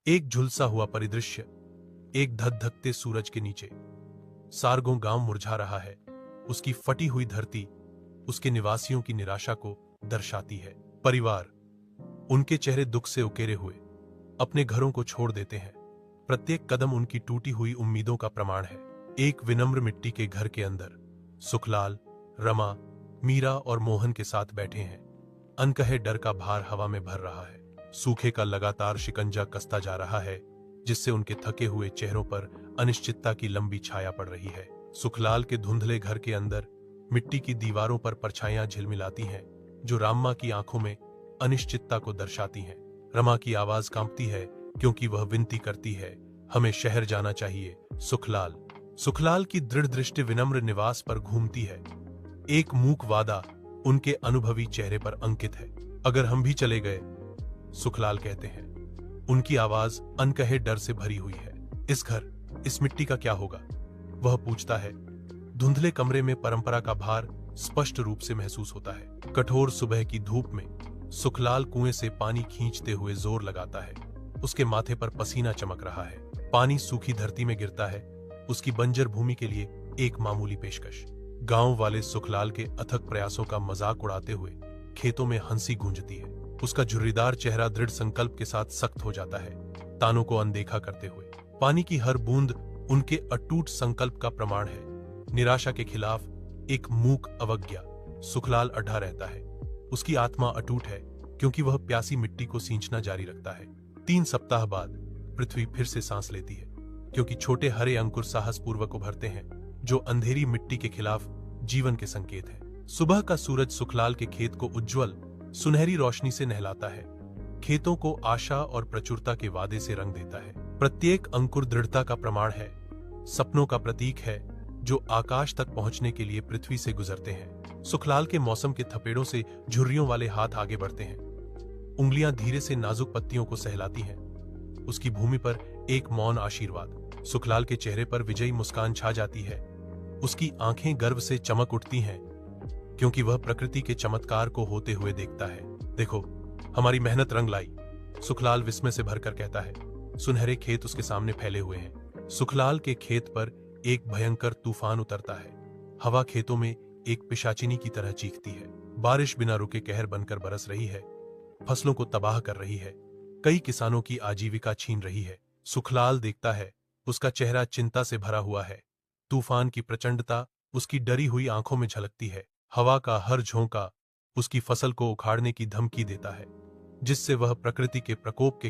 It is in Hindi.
एक झुलसा हुआ परिदृश्य। एक धधकते सूरज के नीचे सारगों गांव मुरझा रहा है। उसकी फटी हुई धरती उसके निवासियों की निराशा को दर्शाती है। परिवार, उनके चेहरे दुख से उकेरे हुए, अपने घरों को छोड़ देते हैं। प्रत्येक कदम उनकी टूटी हुई उम्मीदों का प्रमाण है। एक विनम्र मिट्टी के घर के अंदर सुखलाल, रमा, मीरा और मोहन के साथ बैठे हैं। अनकहे डर का भार हवा में भर रहा है। सूखे का लगातार शिकंजा कसता जा रहा है, जिससे उनके थके हुए चेहरों पर अनिश्चितता की लंबी छाया पड़ रही है। सुखलाल के धुंधले घर के अंदर मिट्टी की दीवारों पर परछाइयां झिलमिलाती हैं, जो राम्मा की आंखों में अनिश्चितता को दर्शाती हैं। रमा की आवाज कांपती है, क्योंकि वह विनती करती है, हमें शहर जाना चाहिए। सुखलाल की दृढ़ दृष्टि विनम्र निवास पर घूमती है। एक मूक वादा उनके अनुभवी चेहरे पर अंकित है। अगर हम भी चले गए, सुखलाल कहते हैं। उनकी आवाज अनकहे डर से भरी हुई है। इस घर, इस मिट्टी का क्या होगा? वह पूछता है। धुंधले कमरे में परंपरा का भार स्पष्ट रूप से महसूस होता है। कठोर सुबह की धूप में सुखलाल कुएं से पानी खींचते हुए जोर लगाता है। उसके माथे पर पसीना चमक रहा है। पानी सूखी धरती में गिरता है, उसकी बंजर भूमि के लिए एक मामूली पेशकश। गांव वाले सुखलाल के अथक प्रयासों का मजाक उड़ाते हुए खेतों में हंसी गूंजती है। उसका झुर्रीदार चेहरा दृढ़ संकल्प के साथ सख्त हो जाता है, तानों को अनदेखा करते हुए। पानी की हर बूंद उनके अटूट संकल्प का प्रमाण है। निराशा के खिलाफ एक मूक अवज्ञा। सुखलाल अड़ा रहता है। उसकी आत्मा अटूट है, क्योंकि वह प्यासी मिट्टी को सींचना जारी रखता है। 3 सप्ताह बाद पृथ्वी फिर से सांस लेती है, क्योंकि छोटे हरे अंकुर साहसपूर्वक उभरते हैं, जो अंधेरी मिट्टी के खिलाफ जीवन के संकेत हैं। सुबह का सूरज सुखलाल के खेत को उज्जवल सुनहरी रोशनी से नहलाता है। खेतों को आशा और प्रचुरता के वादे से रंग देता है। प्रत्येक अंकुर दृढ़ता का प्रमाण है, सपनों का प्रतीक है, जो आकाश तक पहुंचने के लिए पृथ्वी से गुजरते हैं। सुखलाल के मौसम के थपेड़ों से झुर्रियों वाले हाथ आगे बढ़ते हैं। उंगलियां धीरे से नाजुक पत्तियों को सहलाती हैं। उसकी भूमि पर एक मौन आशीर्वाद। सुखलाल के चेहरे पर विजयी मुस्कान छा जाती है। उसकी आंखें गर्व से चमक उठती हैं, क्योंकि वह प्रकृति के चमत्कार को होते हुए देखता है। देखो, हमारी मेहनत रंग लाई, सुखलाल विस्मय से भरकर कहता है। सुनहरे खेत उसके सामने फैले हुए हैं। सुखलाल के खेत पर एक भयंकर तूफान उतरता है। हवा खेतों में एक पिशाचिनी की तरह चीखती है। बारिश बिना रुके कहर बनकर बरस रही है, फसलों को तबाह कर रही है, कई किसानों की आजीविका छीन रही है। सुखलाल देखता है, उसका चेहरा चिंता से भरा हुआ है। तूफान की प्रचंडता उसकी डरी हुई आंखों में झलकती है। हवा का हर झोंका उसकी फसल को उखाड़ने की धमकी देता है, जिससे वह प्रकृति के प्रकोप के